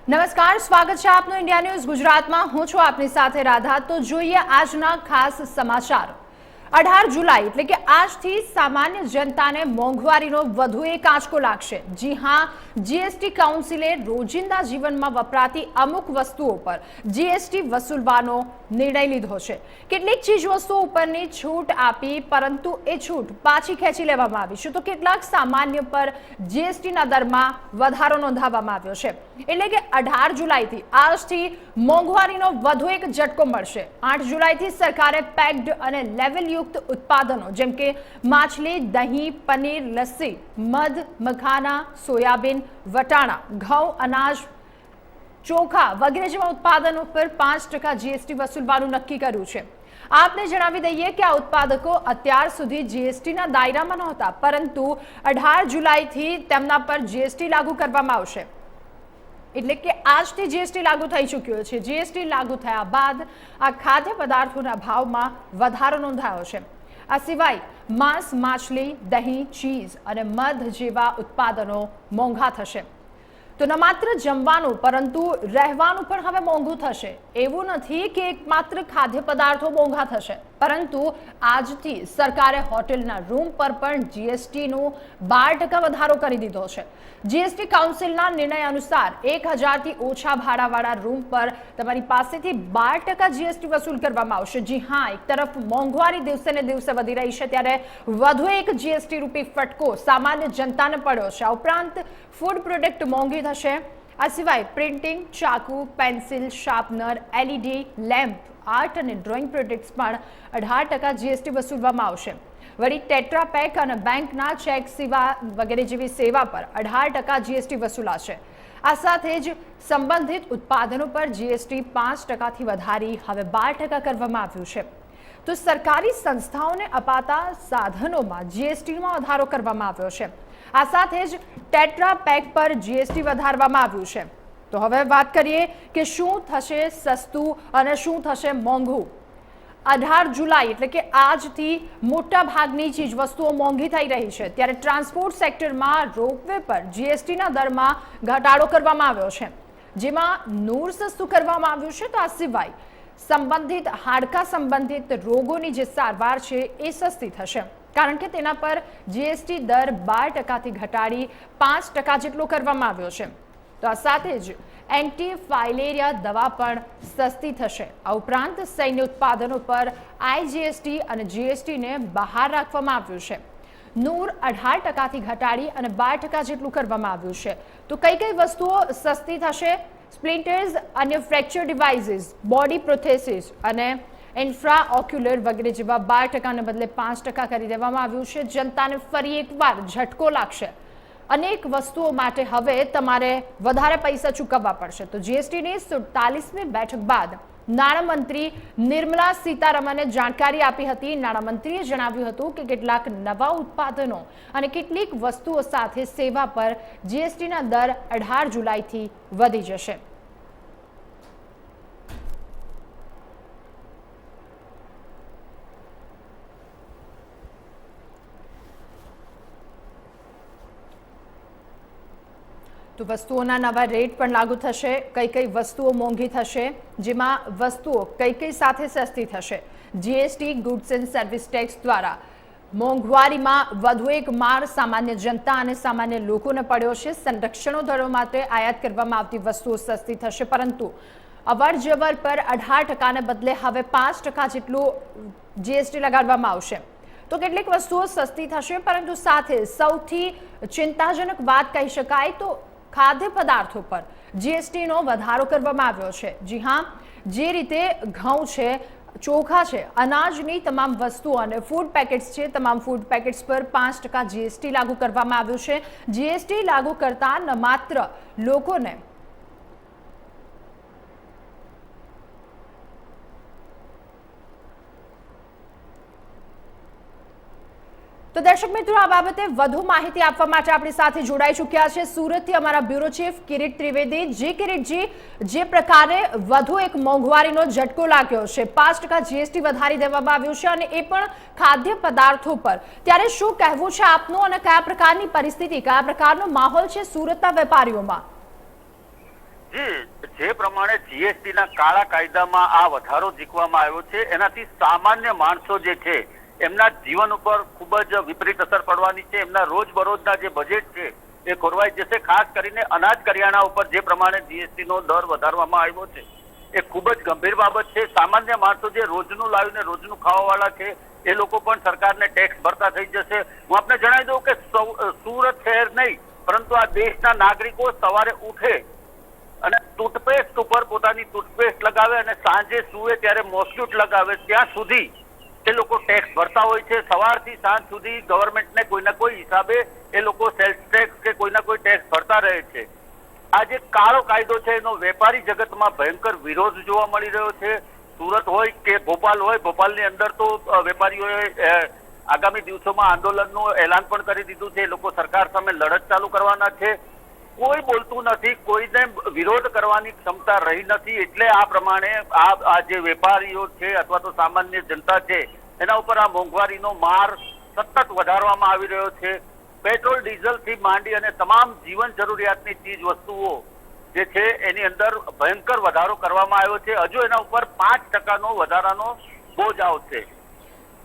નમસ્કાર, સ્વાગત છે આપનું ઇન્ડિયા ન્યૂઝ ગુજરાતમાં। હું છું આપની સાથે રાધા। તો જોઈએ આજના ખાસ સમાચાર। 18 જુલાઈ એટલે કે આજથી સામાન્ય જનતાને મોંઘવારીનો વધુ એક આંચકો લાગશે। જી હા, જીએસટી કાઉન્સિલે રોજિંદા જીવનમાં વપરાતી અમુક વસ્તુઓ પર જીએસટી વસૂલવાનો નિર્ણય લીધો છે। કેટલીક ચીજવસ્તુઓ ઉપરની છૂટ આપી, પરંતુ એ છૂટ પાછી ખેંચી લેવામાં આવી છે। તો કેટલાક સામાન્ય પર જીએસટીના દરમાં વધારો નોંધાવવામાં આવ્યો છે। એટલે કે 18 જુલાઈથી આજથી મોંઘવારીનો વધુ એક ઝટકો મળશે। 8 જુલાઈથી સરકારે પેક્ડ અને લેવલયુક્ત उत्पादनों જેમ કે માછલી, દહીં, પનીર, લસ્સી, મધ, મખાના, સોયાબીન, વટાણા, ઘઉં, અનાજ, ચોખા વગેરે જેવા ઉત્પાદનો પર 5% જીએસટી વસૂલવાનું નક્કી કર્યું છે। આપને જણાવી દઈએ કે આ ઉત્પાદકો અત્યાર સુધી જીએસટીના દાયરામાં નહોતા, પરંતુ 18 જુલાઈથી તેમના પર જીએસટી લાગુ કરવામાં આવશે। એટલે કે આજથી જીએસટી લાગુ થઈ ચૂક્યો છે। જીએસટી લાગુ થયા બાદ આ ખાદ્ય પદાર્થોના ભાવમાં વધારો નોંધાયો છે। આ સિવાય માંસ, માછલી, દહીં, ચીઝ અને મધ જેવા ઉત્પાદનો મોંઘા થશે। તો ન માત્ર જમવાનું પરંતુ રહેવાનું પણ હવે મોંઘું થશે। એવું નથી કે એકમાત્ર ખાદ્ય પદાર્થો મોંઘા થશે, પરંતુ આજથી સરકારે હોટેલના રૂમ પર પણ જીએસટીનો 12% વધારો કરી દીધો છે। જીએસટી કાઉન્સિલના નિર્ણય અનુસાર 1000થી ઓછા ભાડાવાળા રૂમ પર તમારી પાસેથી 12% જીએસટી વસૂલ કરવામાં આવશે। જી હા, એક તરફ મોંઘવારી દિવસે ને દિવસે વધી રહી છે, ત્યારે વધુ એક જીએસટી રૂપી ફટકો સામાન્ય જનતાને પડ્યો છે। આ ઉપરાંત ફૂડ પ્રોડક્ટ મોંઘી થશે। આ સિવાય પ્રિન્ટિંગ, ચાકુ, pencil, sharpener, LED lamp, art અને ડ્રોઈંગ પ્રોડક્ટ્સ પણ 18% જીએસટી વસૂલવામાં આવશે। વળી ટેટ્રા પેક અને બેંકના ચેક સેવા વગેરે જેવી સેવા પર 18% જીએસટી વસૂલાશે। આ સાથે જ સંબંધિત ઉત્પાદનો પર જીએસટી 5%થી વધારી હવે 12% કરવામાં આવ્યું છે। તો સરકારી સંસ્થાઓને અપાતા સાધનોમાં જીએસટીમાં વધારો કરવામાં આવ્યો છે। આ સાથે જ ટેટ્રા પેક પર જીએસટી વધારવામાં આવ્યું છે। તો હવે વાત કરીએ કે શું થશે સસ્તું અને શું થશે મોંઘું। 18 જુલાઈ એટલે કે આજથી મોટા ભાગની ચીજવસ્તુઓ મોંઘી થઈ રહી છે, ત્યારે ટ્રાન્સપોર્ટ સેક્ટરમાં રોપવે પર જીએસટીના દરમાં ઘટાડો કરવામાં આવ્યો છે, જેમાં નૂર સસ્તું કરવામાં આવ્યું છે। તો આ સિવાય સંબંધિત હાડકા સંબંધિત રોગોની જે સારવાર છે એ સસ્તી થશે, કારણ કે તેના પર જીએસટી દર 12%થી ઘટાડી 5% જેટલો કરવામાં આવ્યો છે। તો આ સાથે જ એન્ટી ફાઇલેરિયા દવા પણ સસ્તી થશે। આ ઉપરાંત સૈન્ય ઉત્પાદનો પર આઈજીએસટી અને જીએસટીને બહાર રાખવામાં આવ્યું છે। નૂર 18%થી ઘટાડી અને 12% જેટલું કરવામાં આવ્યું છે। તો કઈ કઈ વસ્તુઓ સસ્તી થશે? સ્પ્લિન્ટર્સ, અન્ય ફ્રેક્ચર ડિવાઇસીસ, બોડી પ્રોથેસિસ અને ઇન્ફ્રાઓક્યુલર વગેરે જેવા 12%ને બદલે 5% કરી દેવામાં આવ્યું છે। જનતાને ફરી એકવાર ઝટકો લાગશે। અનેક વસ્તુઓ માટે હવે તમારે વધારે પૈસા ચૂકવવા પડશે। તો જીએસટીની 47મી બેઠક બાદ નાણામંત્રી નિર્મલા સીતારમણે જાણકારી આપી હતી। નાણામંત્રીએ જણાવ્યું હતું કે કેટલાક નવા ઉત્પાદનો અને કેટલીક વસ્તુઓ સાથે સેવા પર જીએસટીના દર 18 જુલાઈથી વધી જશે। તો વસ્તુઓના નવા રેટ પણ લાગુ થશે। કઈ કઈ વસ્તુઓ મોંઘી થશે, જેમાં વસ્તુઓ કઈ કઈ સાથે સસ્તી થશે। GST goods and service tax દ્વારા મોંઘવારીમાં વધુ એક માર સામાન્ય જનતા અને સામાન્ય લોકોને પડ્યો છે। સંરક્ષણો દળો માટે આયાત કરવામાં આવતી વસ્તુઓ સસ્તી થશે, પરંતુ અવર જવર પર 18%ને બદલે હવે 5% જેટલું જીએસટી લગાડવામાં આવશે। તો કેટલીક વસ્તુઓ સસ્તી થશે, પરંતુ સાથે સૌથી ચિંતાજનક વાત કહી શકાય તો ખાદ્ય પદાર્થો પર જીએસટીનો વધારો કરવામાં આવ્યો છે। જી હા, જે રીતે ઘઉં છે, ચોખા છે, અનાજની તમામ વસ્તુઓ અને ફૂડ પેકેટ્સ છે, તમામ ફૂડ પેકેટ્સ પર 5% જીએસટી લાગુ કરવામાં આવ્યું છે। જીએસટી લાગુ કરતા ન માત્ર લોકોને તો દર્શક મિત્રો, આ બાબતે વધુ માહિતી આપવા માટે આપણી સાથે જોડાઈ ચૂક્યા છે સુરતથી અમારા બ્યુરો ચીફ કિરીટ ત્રિવેદી। જી કિરીટજી, જે પ્રકારે વધુ એક મોંઘવારીનો ઝટકો લાગ્યો છે, 5% જીએસટી વધારી દેવામાં આવ્યું છે અને એ પણ ખાદ્ય પદાર્થો પર, ત્યારે શું કહેવું છે આપનું અને કયા પ્રકારની પરિસ્થિતિ, કયા પ્રકારનો માહોલ છે સુરતના વેપારીઓમાં? જી જે પ્રમાણે જીએસટીના કાળા કાયદામાં આ વધારો ઝીકવામાં આવ્યો છે એનાથી સામાન્ય માણસો જે છે એમના જીવન ઉપર ખૂબ જ વિપરીત અસર પડવાની છે. એમના રોજબરોજના જે બજેટ છે એ ખોરવાઈ જશે. ખાસ કરીને અનાજ કરિયાણા ઉપર જે પ્રમાણે જીએસટીનો દર વધારવામાં આવ્યો છે એ ખૂબ જ ગંભીર બાબત છે. સામાન્ય માણસો જે રોજનું લાવીને રોજનું ખાવાવાળા છે એ લોકો પણ સરકારને ટેક્સ ભરતા થઈ જશે. હું આપને જણાવી દઉં કે સુરત શહેર નહીં પરંતુ આ દેશના નાગરિકો સવારે ઉઠે અને ટૂથપેસ્ટ ઉપર પોતાની ટૂથપેસ્ટ લગાવે અને સાંજે સુવે ત્યારે મોસ્ક્યુટ લગાવે ત્યાં સુધી એ લોકો ટેક્સ ભરતા હોય છે. સવારથી સાંજ સુધી ગવર્મેન્ટને કોઈના કોઈ હિસાબે એ લોકો સેલ્સ ટેક્સ કે કોઈના કોઈ ટેક્સ ભરતા રહે છે. આ જે કાળો કાયદો છે એનો વેપારી જગતમાં ભયંકર વિરોધ જોવા મળી રહ્યો છે. સુરત હોય કે ભોપાલ હોય, ભોપાલની અંદર તો વેપારીઓએ આગામી દિવસોમાં આંદોલનનું એલાન પણ કરી દીધું છે. એ લોકો સરકાર સામે લડત ચાલુ કરવાના છે. કોઈ બોલતું નથી, કોઈને વિરોધ કરવાની ક્ષમતા રહી નથી. એટલે આ પ્રમાણે આ જે વેપારીઓ છે અથવા તો સામાન્ય જનતા છે એના ઉપર આ મોંઘવારીનો માર સતત વધારવામાં આવી રહ્યો છે. પેટ્રોલ ડીઝલ થી માંડી અને તમામ જીવન જરૂરિયાતની ચીજ વસ્તુઓ જે છે એની અંદર ભયંકર વધારો કરવામાં આવ્યો છે. હજુ એના ઉપર 5% વધારાનો બોજ આવશે.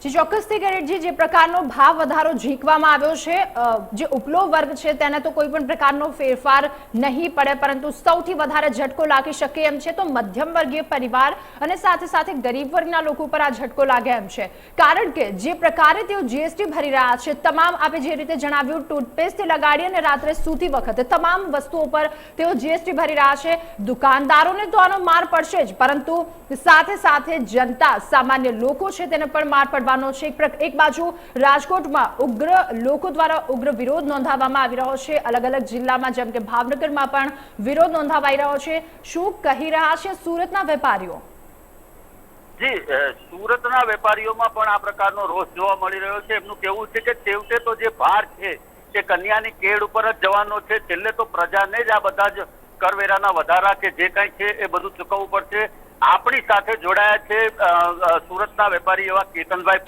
જી ચોક્કસથી કિરીટજી, જે પ્રકારનો ભાવ વધારો ઝીકવામાં આવ્યો છે, જે ઉપલો વર્ગ છે તેને તો કોઈ પણ પ્રકારનો ફેરફાર નહીં પડે, પરંતુ સૌથી વધારે ઝટકો લાગી શકે એમ છે તો મધ્યમ વર્ગીય પરિવાર અને સાથે સાથે ગરીબ વર્ગના લોકો પર આ ઝટકો લાગે એમ છે. કારણ કે જે પ્રકારે તેઓ જીએસટી ભરી રહ્યા છે, તમામ આપણે જે રીતે જણાવ્યું ટૂથપેસ્ટથી લગાડી અને રાત્રે સૂતી વખતે તમામ વસ્તુઓ પર તેઓ જીએસટી ભરી રહ્યા છે. દુકાનદારોને તો આનો માર પડશે જ, પરંતુ સાથે સાથે જનતા સામાન્ય લોકો છે તેને પણ માર પડશે. એક બાજુ રાજકોટમાં ઉગ્ર લોકો દ્વારા ઉગ્ર વિરોધ નોંધાવવામાં આવી રહ્યો છે. અલગ અલગ જિલ્લામાં જેમ કે ભાવનગરમાં પણ વિરોધ નોંધાવાઈ રહ્યો છે. શું કહી રહ્યા છે સુરતના વેપારીઓ? જી, સુરતના વેપારીઓમાં પણ આ પ્રકારનો રોષ જોવા મળી રહ્યો છે. એમનું કહેવું છે કે છેવટે તો જે ભાર છે એ કન્યાની કેડ ઉપર જ જવાનો છે. છેલ્લે તો પ્રજાને જ આ બધા જ કરવેરાના વધારા કે જે કઈ છે એ બધું ચૂકવવું પડશે. આપણી સાથે જોડાયા છે સુરતના વેપારી એવા કેતનભાઈ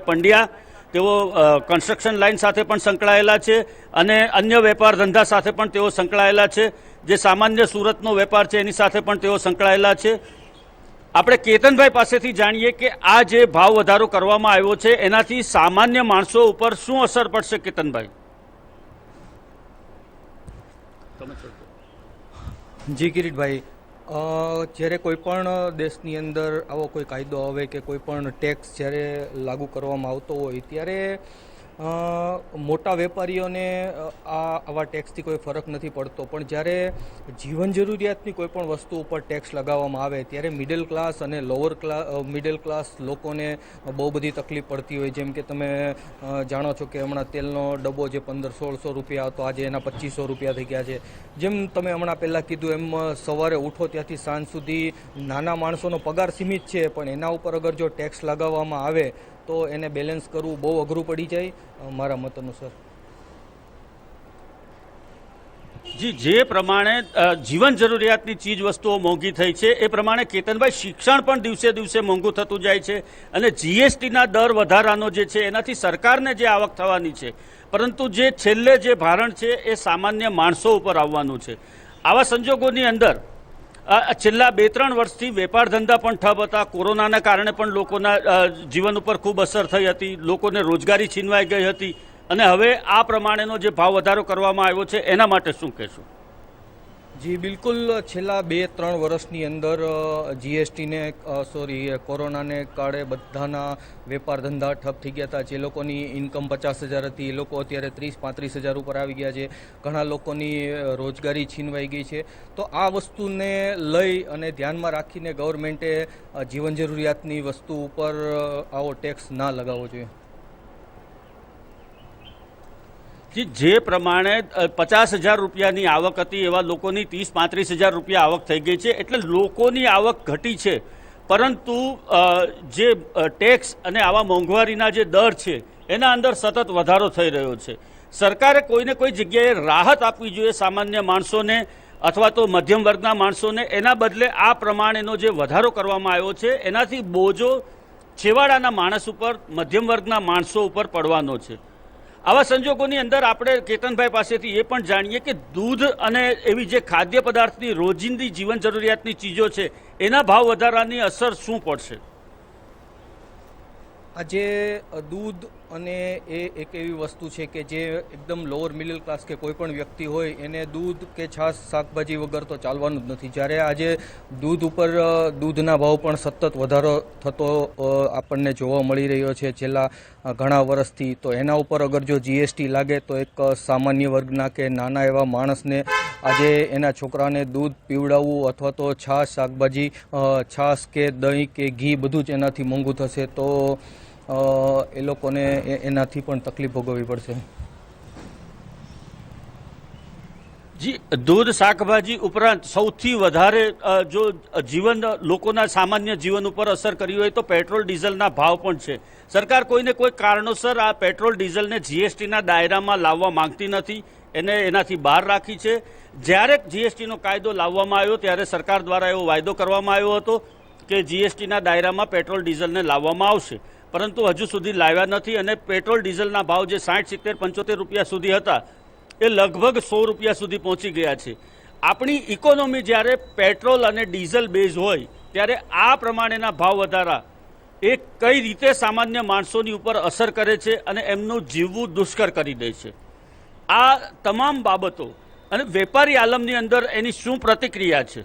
પંડ્યા. તેઓ કન્સ્ટ્રક્શન લાઇન સાથે પણ સંકળાયેલા છે અને અન્ય વેપાર ધંધા સાથે પણ તેઓ સંકળાયેલા છે. જે સામાન્ય સુરતનો વેપાર છે એની સાથે પણ તેઓ સંકળાયેલા છે. આપણે કેતનભાઈ પાસેથી જાણીએ કે આ જે ભાવ વધારો કરવામાં આવ્યો છે એનાથી સામાન્ય માણસો ઉપર શું અસર પડશે. કેતનભાઈ, જી કિરીટભાઈ, જ્યારે કોઈ પણ દેશની અંદર આવો કોઈ કાયદો આવે કે કોઈ પણ ટેક્સ જ્યારે લાગુ કરવામાં આવતો હોય ત્યારે મોટા વેપારીઓને આવા ટેક્સથી કોઈ ફરક નથી પડતો, પણ જ્યારે જીવન જરૂરિયાતની કોઈ પણ વસ્તુ ઉપર ટેક્સ લગાવવામાં આવે ત્યારે મિડલ ક્લાસ અને લોઅર મિડલ ક્લાસ લોકોને બહુ બધી તકલીફ પડતી હોય. જેમ કે તમે જાણો છો કે હમણાં તેલનો ડબ્બો જે 1500-1600 રૂપિયા હતો આજે એના 2500 રૂપિયા થઈ ગયા છે. જેમ તમે હમણાં પહેલાં કીધું એમ સવારે ઉઠો ત્યાંથી સાંજ સુધી નાના માણસોનો પગાર સીમિત છે, પણ એના ઉપર અગર જો ટેક્સ લગાવવામાં આવે તો એને બેલેન્સ કરવું બહુ અઘરું પડી જાય મારા મત અનુસાર. જી, જે પ્રમાણે જીવન જરૂરિયાતની ચીજ વસ્તુઓ મોંઘી થઈ છે એ પ્રમાણે કેતનભાઈ શિક્ષણ પણ દિવસે દિવસે મોંઘું થતું જાય છે અને જીએસટીના દર વધારાનો જે છે એનાથી સરકારને જે આવક થવાની છે, પરંતુ જે છેલ્લે જે ભારણ છે એ સામાન્ય માણસો ઉપર આવવાનું છે. આવા સંજોગોની અંદર છેલ્લા 2-3 વર્ષથી વેપાર ધંધા પણ ઠપ હતા. કોરોનાના કારણે પણ લોકોના જીવન ઉપર ખૂબ અસર થઈ હતી, લોકોને રોજગારી છીનવાઈ ગઈ હતી અને હવે આ પ્રમાણેનો જે ભાવ વધારો કરવામાં આવ્યો છે એના માટે શું કહેશું? જી બિલકુલ, છેલ્લા 2-3 વર્ષની અંદર કોરોનાને કાળે બધાના વેપાર ધંધા ઠપ થઈ ગયા હતા. જે લોકોની ઇન્કમ 50,000 હતી એ લોકો અત્યારે 30-35,000 ઉપર આવી ગયા છે. ઘણા લોકોની રોજગારી છીનવાઈ ગઈ છે. તો આ વસ્તુને લઈ અને ધ્યાનમાં રાખીને ગવર્મેન્ટે જીવન જરૂરિયાતની વસ્તુ ઉપર આવો ટેક્સ ના લગાવવો જોઈએ. જે પ્રમાણે 50,000 રૂપિયાની આવક હતી એવા લોકોની 30-35,000 રૂપિયા આવક થઈ ગઈ છે. એટલે લોકોની આવક ઘટી છે, પરંતુ જે ટેક્સ અને આવા મોંઘવારીના જે દર છે એના અંદર સતત વધારો થઈ રહ્યો છે. સરકારે કોઈને કોઈ જગ્યાએ રાહત આપવી જોઈએ સામાન્ય માણસોને અથવા તો મધ્યમ વર્ગના માણસોને. એના બદલે આ પ્રમાણેનો જે વધારો કરવામાં આવ્યો છે એનાથી બોજો છેવાડાના માણસ ઉપર, મધ્યમ વર્ગના માણસો ઉપર પડવાનો છે. આવા સંજોગોની અંદર આપણે કેતનભાઈ પાસેથી એ પણ જાણીએ કે દૂધ અને એવી જે ખાદ્ય પદાર્થની રોજિંદી જીવન જરૂરિયાતની ચીજો છે એના ભાવ વધારાની અસર શું પડશે? આજે દૂધ અને એ એક એવી વસ્તુ છે કે જે એકદમ લોઅર મિડલ ક્લાસ કે કોઈ પણ વ્યક્તિ હોય એને દૂધ કે છાશ શાકભાજી વગર તો ચાલવાનું જ નથી. જ્યારે આજે દૂધ ઉપર દૂધના ભાવ પણ સતત વધારો થતો આપણને જોવા મળી રહ્યો છે છેલ્લા ઘણા વર્ષથી. તો એના ઉપર અગર જો જીએસટી લાગે તો એક સામાન્ય વર્ગના કે નાના એવા માણસને આજે એના છોકરાને દૂધ પીવડાવવું અથવા તો છાશ શાકભાજી છાશ કે દહીં કે ઘી બધું જ એનાથી મોંઘું થશે. તો એ લોકોને એનાથી પણ તકલીફ ભોગવવી પડશે. જી, દૂધ શાકભાજી ઉપરાંત સૌથી વધારે જો જીવન લોકોના સામાન્ય જીવન ઉપર અસર કરી હોય તો પેટ્રોલ ડીઝલના ભાવ પણ છે. સરકાર કોઈને કોઈ કારણોસર આ પેટ્રોલ ડીઝલને જીએસટીના દાયરામાં લાવવા માંગતી નથી, એને એનાથી બહાર રાખી છે. જ્યારે જીએસટીનો કાયદો લાવવામાં આવ્યો ત્યારે સરકાર દ્વારા એવો વાયદો કરવામાં આવ્યો હતો કે જીએસટીના દાયરામાં પેટ્રોલ ડીઝલને લાવવામાં આવશે, પરંતુ હજુ સુધી લાવ્યા નથી. અને પેટ્રોલ ડીઝલના ભાવ જે 60, 70, 75 રૂપિયા સુધી હતા એ લગભગ 100 રૂપિયા સુધી પહોંચી ગયા છે. આપણી ઇકોનોમી જ્યારે પેટ્રોલ અને ડીઝલ બેઝ હોય ત્યારે આ પ્રમાણેના ભાવ વધારા એ કઈ રીતે સામાન્ય માણસોની ઉપર અસર કરે છે અને એમનું જીવવું દુષ્કર કરી દે છે. આ તમામ બાબતો અને વેપારી આલમની અંદર એની શું પ્રતિક્રિયા છે?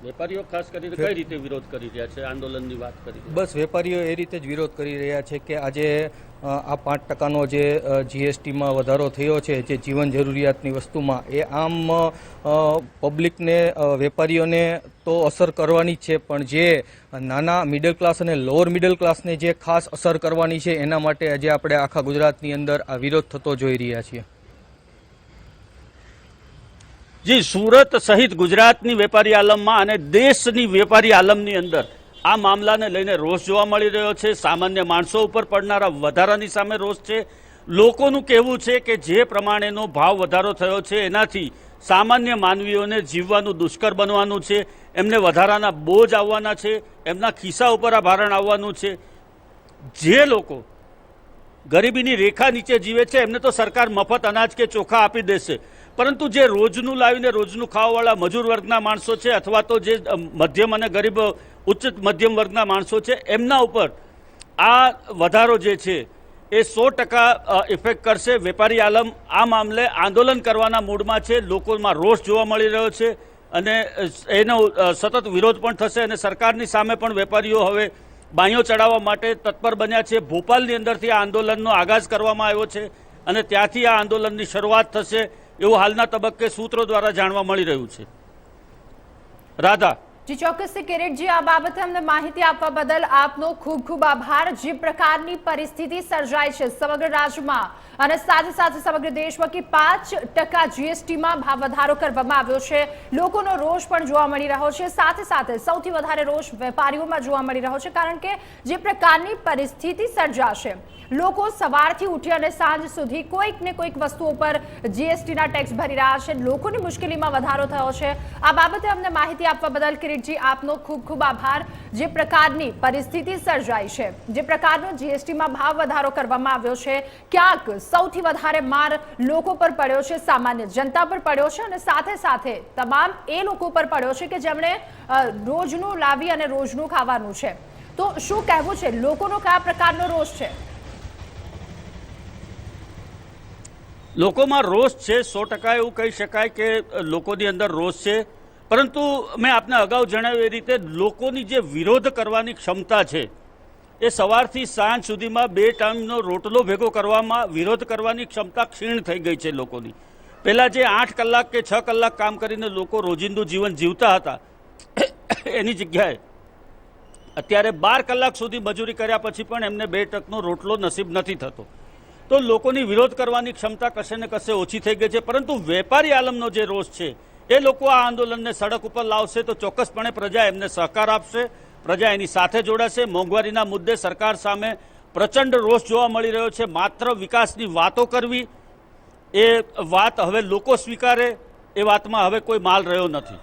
વેપારીઓ ખાસ કરીને કઈ રીતે વિરોધ કરી રહ્યા છે? આંદોલનની વાત કરી રહ્યા છે. બસ વેપારીઓ એ રીતે જ વિરોધ કરી રહ્યા છે કે આજે આ 5% જે જીએસટીમાં વધારો થયો છે જે જીવન જરૂરિયાતની વસ્તુમાં, એ આમ પબ્લિકને વેપારીઓને તો અસર કરવાની જ છે, પણ જે નાના મિડલ ક્લાસ અને લોઅર મિડલ ક્લાસને જે ખાસ અસર કરવાની છે એના માટે આજે આપણે આખા ગુજરાતની અંદર આ વિરોધ થતો જોઈ રહ્યા છીએ. જી, સુરત સહિત ગુજરાતની વેપારી આલમમાં અને દેશની વેપારી આલમની અંદર આ મામલાને લઈને રોષ જોવા મળી રહ્યો છે. સામાન્ય માણસો ઉપર પડનારા વધારાની સામે રોષ છે. લોકોનું કહેવું છે કે જે પ્રમાણેનો ભાવ વધારો થયો છે એનાથી સામાન્ય માનવીઓને જીવવાનું દુષ્કર બનવાનું છે, એમને વધારાના બોજ આવવાના છે, એમના ખિસ્સા ઉપર આ ભારણ આવવાનું છે. જે લોકો ગરીબીની રેખા નીચે જીવે છે એમને તો સરકાર મફત અનાજ કે ચોખા આપી દેશે, પરંતુ જે રોજનું લાવીને રોજનું ખાવાવાળા મજૂર વર્ગના માણસો છે અથવા તો જે મધ્યમ અને ગરીબ ઉચ્ચ મધ્યમ વર્ગના માણસો છે એમના ઉપર આ વધારો જે છે એ 100% ઇફેક્ટ કરશે. વેપારી આલમ આ મામલે આંદોલન કરવાના મૂડમાં છે. લોકોમાં રોષ જોવા મળી રહ્યો છે અને એનો સતત વિરોધ પણ થશે અને સરકારની સામે પણ વેપારીઓ હવે બાંયો ચડાવવા માટે તત્પર બન્યા છે. ભોપાલની અંદરથી આ આંદોલનનો આગાજ કરવામાં આવ્યો છે અને ત્યાંથી આ આંદોલનની શરૂઆત થશે એવું હાલના તબક્કે સૂત્રો દ્વારા જાણવા મળી રહ્યું છે. રાધા. જી ચોક્કસથી કિરીટજી, આ બાબતે અમને માહિતી આપવા બદલ આપનો ખૂબ ખૂબ આભાર. જે પ્રકારની પરિસ્થિતિ સર્જાય છે સમગ્ર રાજ્યમાં અને સાથે સાથે સમગ્ર દેશમાં કે 5% જીએસટીમાં ભાવ વધારો કરવામાં આવ્યો છે, લોકોનો રોષ પણ જોવા મળી રહ્યો છે. સાથે સાથે સૌથી વધારે રોષ વેપારીઓમાં જોવા મળી રહ્યો છે, કારણ કે જે પ્રકારની પરિસ્થિતિ સર્જાશે, લોકો સવારથી ઉઠી અને સાંજ સુધી કોઈક ને કોઈક વસ્તુઓ પર જીએસટીના ટેક્સ ભરી રહ્યા છે, લોકોની મુશ્કેલીમાં વધારો થયો છે. આ બાબતે અમને માહિતી આપવા બદલ કિરીટજી આપનો ખૂબ ખૂબ આભાર. જે પ્રકારની પરિસ્થિતિ સર્જાઈ છે, જે પ્રકારનો જીએસટીમાં ભાવ વધારો કરવામાં આવ્યો છે, ક્યાંક સૌથી વધારે માર લોકો પર પડ્યો છે, સામાન્ય જનતા પર પડ્યો છે અને સાથે સાથે તમામ એ લોકો પર પડ્યો છે કે જેમણે રોજનું લાવી અને રોજનું ખાવાનું છે. તો શું કહેવું છે, લોકોનો કયા પ્રકારનો રોષ છે? લોકોમાં રોષ છે, 100% એવું કહી શકાય કે લોકોની અંદર રોષ છે, પરંતુ મેં આપને અગાઉ જણાવ્યું એ રીતે લોકોની જે વિરોધ કરવાની ક્ષમતા છે એ સવારથી સાંજ સુધીમાં 2 ટાઈમનો રોટલો ભેગો કરવામાં વિરોધ કરવાની ક્ષમતા ક્ષીણ થઈ ગઈ છે લોકોની. પહેલાં જે 8 કલાક કે 6 કલાક કામ કરીને લોકો રોજિંદુ જીવન જીવતા હતા એની જગ્યાએ અત્યારે 12 કલાક સુધી મજૂરી કર્યા પછી પણ એમને 2 ટકનો રોટલો નસીબ નથી થતો. તો લોકોની વિરોધ કરવાની ક્ષમતા કશે ને કશે ઓછી થઈ ગઈ છે. પરંતુ વેપારી આલમનો જે રોષ છે એ લોકો આ આંદોલનને સડક ઉપર લાવશે તો ચોક્કસપણે પ્રજા એમને સહકાર આપશે, પ્રજા એની સાથે જોડાશે. મોંઘવારીના મુદ્દે સરકાર સામે પ્રચંડ રોષ જોવા મળી રહ્યો છે. માત્ર વિકાસની વાતો કરવી એ વાત હવે લોકો સ્વીકારે એ વાતમાં હવે કોઈ માલ રહ્યો નથી.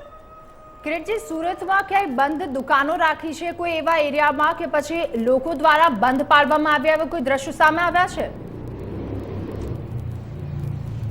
કિરીટજી, સુરતમાં ક્યાંય બંધ દુકાનો રાખી છે કોઈ એવા એરિયામાં કે પછી લોકો દ્વારા બંધ પાડવામાં આવ્યા એવા કોઈ દ્રશ્યો સામે આવ્યા છે?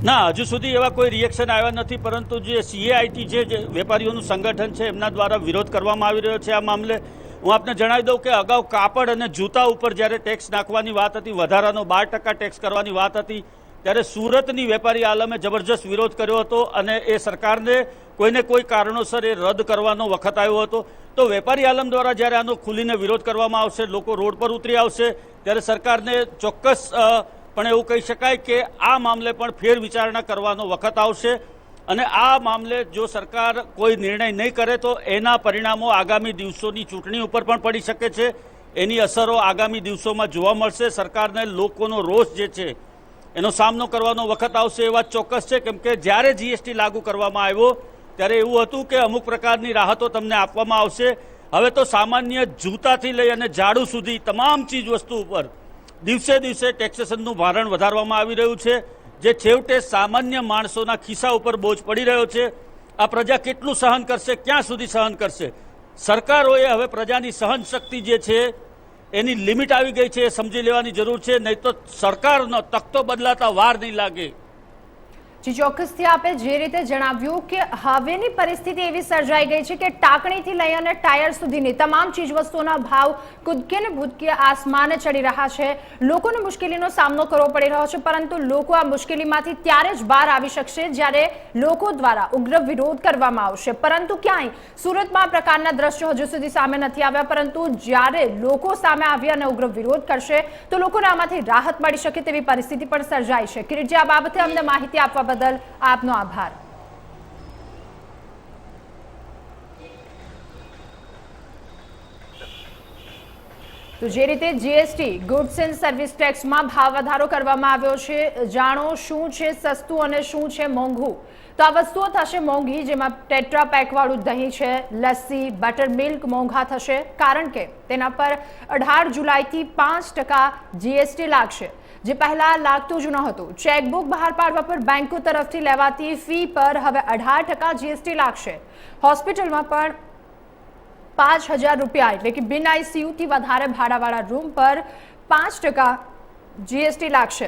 ના, હજુ સુધી એવા કોઈ રિએક્શન આવ્યા નથી, પરંતુ જે CAIT છે, જે વેપારીઓનું સંગઠન છે, એમના દ્વારા વિરોધ કરવામાં આવી રહ્યો છે આ મામલે. હું આપને જણાવી દઉં કે અગાઉ કાપડ અને જૂતા ઉપર જ્યારે ટેક્સ નાખવાની વાત હતી, વધારાનો 12% ટેક્સ કરવાની વાત હતી, ત્યારે સુરતની વેપારી આલમે જબરજસ્ત વિરોધ કર્યો હતો અને એ સરકારને કોઈને કોઈ કારણોસર એ રદ કરવાનો વખત આવ્યો હતો. તો વેપારી આલમ દ્વારા જ્યારે આનો ખુલીને વિરોધ કરવામાં આવશે, લોકો રોડ પર ઉતરી આવશે, ત્યારે સરકારને ચોક્કસ પણ એવું કહી શકાય કે આ મામલે પણ ફેર વિચારણા કરવાનો વખત આવશે અને આ મામલે જો સરકાર કોઈ નિર્ણય નહીં કરે તો એના પરિણામો આગામી દિવસોની ચૂંટણી ઉપર પણ પડી શકે છે. એની અસરો આગામી દિવસોમાં જોવા મળશે. સરકારને લોકોનો રોષ જે છે એનો સામનો કરવાનો વખત આવશે એ વાત ચોક્કસ છે, કેમ કે જ્યારે GST લાગુ કરવામાં આવ્યો ત્યારે એવું હતું કે અમુક પ્રકારની રાહતો તમને આપવામાં આવશે. હવે તો સામાન્ય જૂતાથી લઈ અને ઝાડુ સુધી તમામ ચીજ વસ્તુ ઉપર દિવસે દિવસે ટેક્સેશનનું ભારણ વધારવામાં આવી રહ્યું છે, જે છેવટે સામાન્ય માણસોના ખિસ્સા ઉપર બોજ પડી રહ્યો છે. આ પ્રજા કેટલું સહન કરશે, ક્યાં સુધી સહન કરશે? સરકારોએ હવે પ્રજાની સહન શક્તિ જે છે એની લિમિટ આવી ગઈ છે એ સમજી લેવાની જરૂર છે, નહીં તો સરકારનો તખ્તો બદલાતા વાર નહીં લાગે. જી, ચોક્કસથી આપે જે રીતે જણાવ્યું કે હવેની પરિસ્થિતિ એવી સર્જાઈ ગઈ છે કે ટાંકણીથી લઈ અને ટાયર સુધીની તમામ ચીજવસ્તુઓના ભાવ કૂદકે ને ભૂદકે આસમાને ચડી રહ્યા છે. લોકોને મુશ્કેલીનો સામનો કરવો પડી રહ્યો છે, પરંતુ લોકો આ મુશ્કેલીમાંથી ત્યારે જ બહાર આવી શકશે જ્યારે લોકો દ્વારા ઉગ્ર વિરોધ કરવામાં આવશે. પરંતુ ક્યાંય સુરતમાં આ પ્રકારના દ્રશ્યો હજુ સુધી સામે નથી આવ્યા, પરંતુ જ્યારે લોકો સામે આવી અને ઉગ્ર વિરોધ કરશે તો લોકોને આમાંથી રાહત મળી શકે તેવી પરિસ્થિતિ પણ સર્જાઈ છે. કિરીટજી, આ બાબતે અમને માહિતી આપવા બદલ આપનો આભાર. તો જે રીતે GST ગુડ્સ એન્ડ સર્વિસ ટેક્સમાં ભાવ વધારો કરવામાં આવ્યો છે, જાણો શું છે સસ્તું અને શું છે મોંઘું. તો આ વસ્તુઓ થશે મોંઘી, જેમાં ટેટ્રા પેક વાળું દહીં છે, લસ્સી, બટર મિલ્ક મોંઘા થશે, કારણ કે તેના પર 18 જુલાઈથી 5% GST લાગશે, જે પહેલા લાગતું જ નહોતું. ચેકબુક બહાર પાડવા પર બેંકો તરફથી લેવાતી ફી પર હવે 18% GST લાગશે. હોસ્પિટલમાં પણ 5,000 રૂપિયા એટલે કે બિન ICU થી વધારે ભાડાવાળા રૂમ પર 5% GST લાગશે.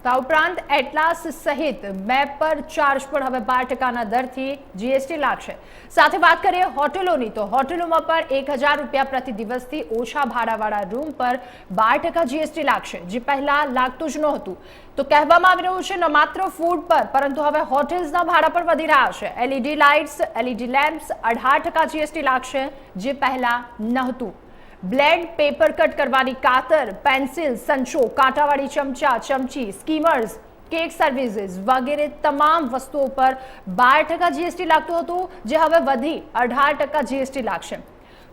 તો ઉપરાંત એટલાસ સહિત મેપ પર ચાર્જ પણ હવે 12%ના દરથી GST લાગશે. સાથે વાત કરીએ હોટલોની, તો હોટલોમાં પણ 1,000 રૂપિયા પ્રતિ દિવસથી ઓછા ભાડાવાળા રૂમ પર 12% GST લાગશે, જે પહેલા લાગતું જ નહોતું. તો કહેવામાં આવી રહ્યું છે ન માત્ર ફૂડ પર, પરંતુ હવે હોટેલ્સના ભાડા પણ વધી રહ્યા છે. LED lights, LED lamps 18% GST લાગશે, જે પહેલા નહોતું. બ્લેડ, પેપર કટ કરવાની કાતર, પેન્સિલ, સંચો, કાંટાવાળી ચમચા, ચમચી, સ્કીમર્સ, કેક સર્વિસીસ વગેરે તમામ વસ્તુઓ પર 12% GST લાગતું હતું, જે હવે વધી 18% GST લાગશે.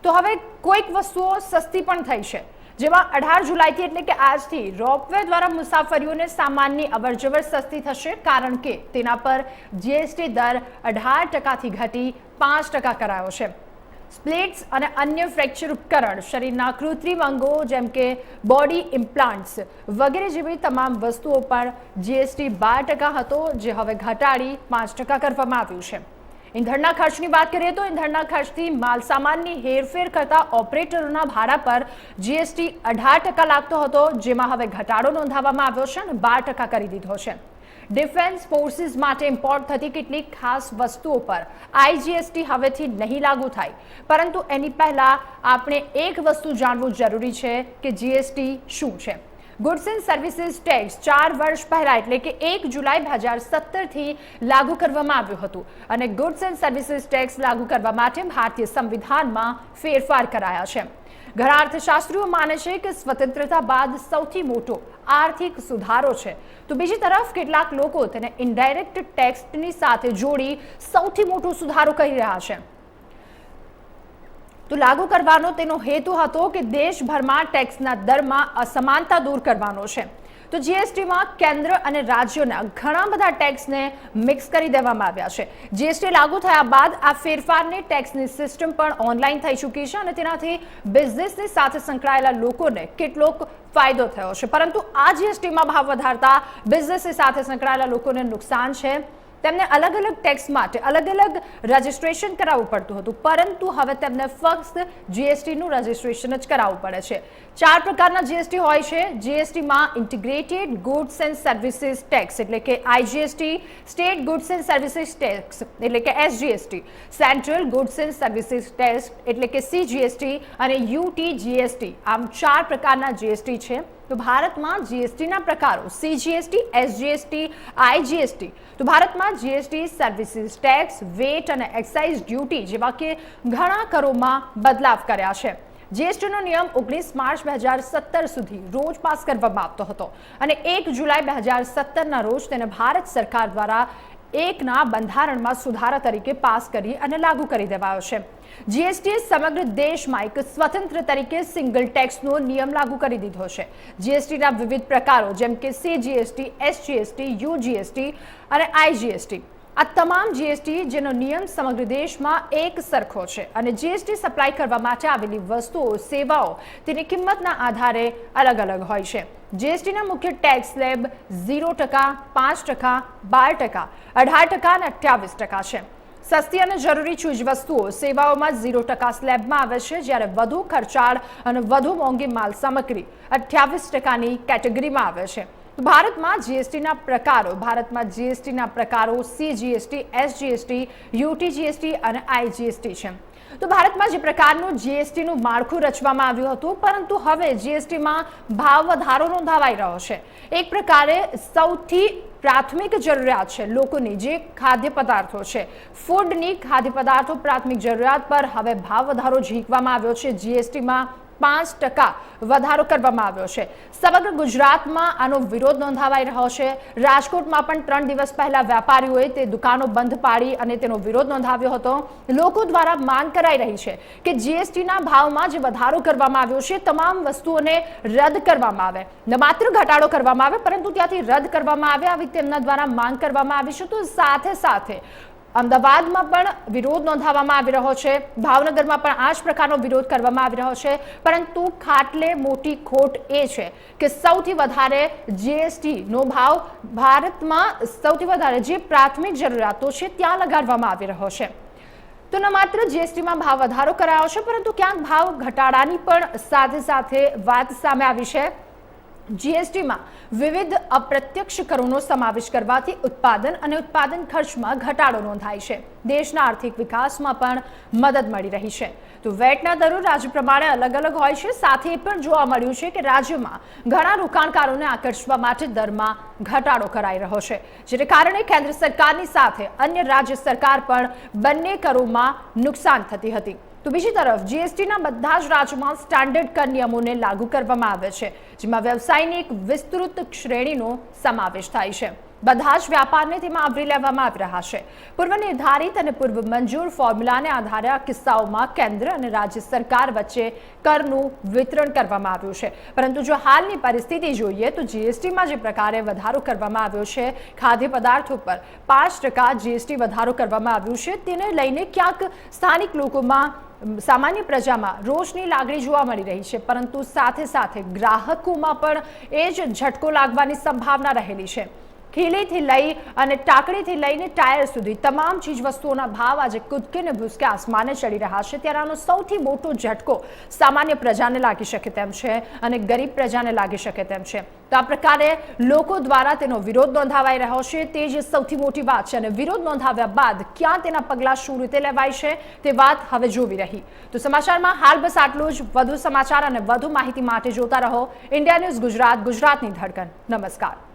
તો હવે કોઈક વસ્તુઓ સસ્તી પણ થઈ છે, જેમાં 18 જુલાઈથી એટલે કે આજથી રોપવે દ્વારા મુસાફરીઓને સામાનની અવરજવર સસ્તી થશે, કારણ કે તેના પર GST દર 18%થી ઘટી 5% કરાયો છે. સ્પ્લિટ્સ અને અન્ય ફ્રેક્ચર ઉપકરણ, શરીરના કૃત્રિમ અંગો જેમ કે બોડી ઇમ્પ્લાન્ટ્સ વગેરે જેવી તમામ વસ્તુઓ પર GST 12% હતો, જે હવે ઘટાડી 5% કરવામાં આવ્યું છે. ઈંધણના ખર્ચની વાત કરીએ તો ઈંધણના ખર્ચથી માલસામાનની હેરફેર કરતા ઓપરેટરોના ભાડા પર GST 18% લાગતો હતો, જેમાં હવે ઘટાડો નોંધાવવામાં આવ્યો છે અને 12% કરી દીધો છે. ડિફેન્સ ફોર્સિસ માટે ઇમ્પોર્ટ થતી કેટલીક ખાસ વસ્તુઓ પર IGST હવેથી નહીં લાગુ થાય, પરંતુ એની પહેલા આપણે એક વસ્તુ જાણવું જરૂરી છે કે GST શું છે. ગુડ્સ એન્ડ સર્વિસીસ ટેક્સ 4 વર્ષ પહેલા એટલે કે 1 જુલાઈ 2017થી લાગુ કરવામાં આવ્યું હતું, અને ગુડ્સ એન્ડ સર્વિસીસ ટેક્સ લાગુ કરવા માટે ભારતીય સંવિધાનમાં ફેરફાર કરાયા છે. ઘણા અર્થશાસ્ત્રીઓ માને છે કે સ્વતંત્રતા બાદ સૌથી મોટો આર્થિક સુધારો છે, તો બીજી તરફ કેટલાક લોકો તેને ઇનડાયરેક્ટ ટેક્સની સાથે જોડી સૌથી મોટો સુધારો કહી રહ્યા છે. તો લાગુ કરવાનો તેનો હેતુ હતો કે દેશભરમાં ટેક્સના દરમાં અસમાનતા દૂર કરવાનો છે. તો GSTમાં કેન્દ્ર અને રાજ્યોના ઘણા બધા ટેક્સને મિક્સ કરી દેવામાં આવ્યા છે. GST લાગુ થયા બાદ આ ફેરફારની ટેક્સની સિસ્ટમ પણ ઓનલાઈન થઈ ચૂકી છે, અને તેનાથી બિઝનેસની સાથે સંકળાયેલા લોકોને કેટલોક ફાયદો થયો છે. પરંતુ આ GSTમાં ભાવ વધારતા બિઝનેસની સાથે સંકળાયેલા લોકોને નુકસાન છે. તેમને અલગ અલગ ટેક્સ માટે અલગ અલગ રજિસ્ટ્રેશન કરાવવું પડતું હતું, પરંતુ હવે તેમને ફક્ત જીએસટીનું રજિસ્ટ્રેશન જ કરાવવું પડે છે। 4 પ્રકારના જીએસટી હોય છે। જીએસટીમાં integrated goods and services tax એટલે કે IGST, state goods and services tax એટલે કે SGST, central goods and services tax એટલે કે સીજીએસટી અને યુટીજીએસટી, આમ 4 પ્રકારના જીએસટી છે। તો ભારતમાં જીએસટીના પ્રકારો સીજીએસટી, એસજીએસટી, આઈજીએસટી। તો ભારતમાં જીએસટી, સર્વિસીસ ટેક્સ, વેટ અને એક્સાઇઝ ડ્યુટી જેવા કે ઘણા કરોમાં બદલાવ કર્યા છે। જીએસટીનો નિયમ 19 માર્ચ 2017 સુધી રોજ પાસ કરવામાં આવતો હતો અને 1 જુલાઈ 2017ના રોજ તેને ભારત સરકાર દ્વારા એકના બંધારણમાં સુધારા તરીકે પાસ કરી અને લાગુ કરી દેવાયો છે। જીએસટીએ સમગ્ર દેશમાં એક સ્વતંત્ર તરીકે સિંગલ ટેક્સનો નિયમ લાગુ કરી દીધો છે। જીએસટીના વિવિધ પ્રકારો જેમ કે સીજીએસટી, એસજીએસટી, યુજીએસટી અને આઈજીએસટી, આ તમામ જીએસટી જેનો નિયમ સમગ્ર દેશમાં એક સરખો છે અને જીએસટી સપ્લાય કરવા માટે આવેલી વસ્તુઓ, સેવાઓ તેની કિંમતના આધારે અલગ અલગ હોય છે। જીએસટીના મુખ્ય ટેક્સ સ્લેબ 0%, 5%, 12%, 18% અને 28% છે। સસ્તી અને જરૂરી ચીજ વસ્તુઓ, સેવાઓમાં 0% સ્લેબમાં આવે છે, જ્યારે વધુ ખર્ચાળ અને વધુ મોંઘી માલ સામગ્રી 28%ની કેટેગરીમાં આવે છે। ભારતમાં જીએસટીના પ્રકારો સીજીએસટી, એસજીએસટી, યુટીજીએસટી અને આઈજીએસટી છે। તો ભારતમાં જે પ્રકારનું જીએસટીનું માળખું રચવામાં આવ્યું હતું, પરંતુ હવે જીએસટીમાં ભાવ વધારો નોંધાવાઈ રહ્યો છે। એક પ્રકારે સૌથી પ્રાથમિક જરૂરિયાત છે લોકોની, જે ખાદ્ય પદાર્થો છે, ફૂડની ખાદ્ય પદાર્થો પ્રાથમિક જરૂરિયાત પર હવે ભાવ વધારો ઝીંકવામાં આવ્યો છે। જીએસટીમાં 5% વધારો કરવામાં આવ્યો છે। સમગ્ર ગુજરાતમાં આનો વિરોધ નોંધાવાઈ રહ્યો છે। રાજકોટમાં પણ 3 દિવસ પહેલા વેપારીઓએ તે દુકાનો બંધ પાડી અને તેનો વિરોધ નોંધાવ્યો હતો। લોકો દ્વારા માંગ કરાઈ રહી છે કે જીએસટીના ભાવમાં જે વધારો કરવામાં આવ્યો છે, તમામ વસ્તુઓને રદ કરવામાં આવે, ન માત્ર ઘટાડો કરવામાં આવે પરંતુ ત્યાંથી રદ કરવામાં આવે, આવી તેમના દ્વારા માંગ કરવામાં આવી છે। તો સાથે સાથે અમદાવાદમાં પણ વિરોધ નોંધાવવામાં આવી રહ્યો છે, ભાવનગરમાં પણ આ જ પ્રકારનો વિરોધ કરવામાં આવી રહ્યો છે, પરંતુ ખાટલે મોટી ખોટ એ છે કે સૌથી વધારે જીએસટીનો ભાવ ભારતમાં સૌથી વધારે જે પ્રાથમિક જરૂરિયાતો છે ત્યાં લગાડવામાં આવી રહ્યો છે। તો ન માત્ર જીએસટીમાં ભાવ વધારો કરાયો છે, પરંતુ ક્યાંક ભાવ ઘટાડાની પણ સાથે સાથે વાત સામે આવી છે। જીએસટીમાં વિવિધ અપ્રત્યક્ષ કરોનો સમાવેશ કરવાથી ઉત્પાદન અને ઉત્પાદન ખર્ચમાં ઘટાડો નોંધાય છે। દેશના આર્થિક વિકાસમાં પણ મદદ મળી રહી છે। તો વેટના દરો રાજ્ય પ્રમાણે અલગ અલગ હોય છે। સાથે એ પણ જોવા મળ્યું છે કે રાજ્યમાં ઘણા રોકાણકારોને આકર્ષવા માટે દરમાં ઘટાડો કરાઈ રહ્યો છે, જેને કારણે કેન્દ્ર સરકારની સાથે અન્ય રાજ્ય સરકાર પણ બંને કરોમાં નુકસાન થતી હતી। તો બીજી તરફ જીએસટીના બધા જ રાજ્યોમાં સ્ટાન્ડર્ડ કર નિયમોને લાગુ કરવામાં આવે છે, જેમાં વ્યવસાયની એક વિસ્તૃત શ્રેણીનો સમાવેશ થાય છે। બધા જ વ્યાપારને તેમાં આવરી લેવામાં આવી રહ્યા છે। પૂર્વ નિર્ધારિત અને પૂર્વ મંજૂર ફોર્મ્યુલાને આધારે આ કિસ્સાઓમાં કેન્દ્ર અને રાજ્ય સરકાર વચ્ચે કરનું વિતરણ કરવામાં આવ્યું છે। પરંતુ જો હાલની પરિસ્થિતિ જોઈએ તો જીએસટીમાં જે પ્રકારે વધારો કરવામાં આવ્યો છે, ખાદ્ય પદાર્થો પર 5% જીએસટી વધારો કરવામાં આવ્યું છે, તેને લઈને ક્યાંક સ્થાનિક લોકોમાં, સામાન્ય પ્રજામાં રોષની લાગણી જોવા મળી રહી છે, પરંતુ સાથે સાથે ગ્રાહકોમાં પણ એ જ ઝટકો લાગવાની સંભાવના રહેલી છે। ખીલીથી લઈ અને ટાંકણીથી લઈને ટાયર સુધી તમામ ચીજ વસ્તુઓના ભાવ આજે કૂદકે ને ભૂસકે આસમાને ચડી રહ્યા છે, ત્યારે આનો સૌથી મોટો ઝટકો સામાન્ય પ્રજાને લાગી શકે તેમ છે અને ગરીબ પ્રજાને લાગી શકે તેમ છે। તો આ પ્રકારે લોકો દ્વારા તેનો વિરોધ નોંધાવાઈ રહ્યો છે, તે જ સૌથી મોટી વાત છે અને વિરોધ નોંધાવ્યા બાદ ક્યાં તેના પગલાં શું રીતે લેવાય છે તે વાત હવે જોવી રહી। તો સમાચારમાં હાલ બસ આટલું જ। વધુ સમાચાર અને વધુ માહિતી માટે જોતા રહો ઇન્ડિયા ન્યૂઝ ગુજરાત, ગુજરાતની ધડકન। નમસ્કાર।